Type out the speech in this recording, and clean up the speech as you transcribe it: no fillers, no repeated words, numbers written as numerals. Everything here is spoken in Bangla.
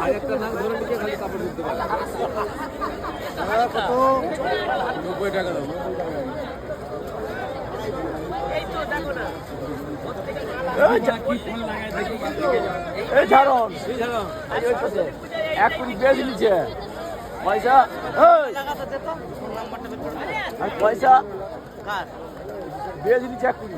আরেকটা নাম ধরে নিচে খালি কাপড় দিতে পারে। কত? 90 টাকা দাও। এক কোটি পেঁয়াজ নিচ্ছে পয়সা পয়সা পেঁয়াজ নিচ্ছে 1 কোটি।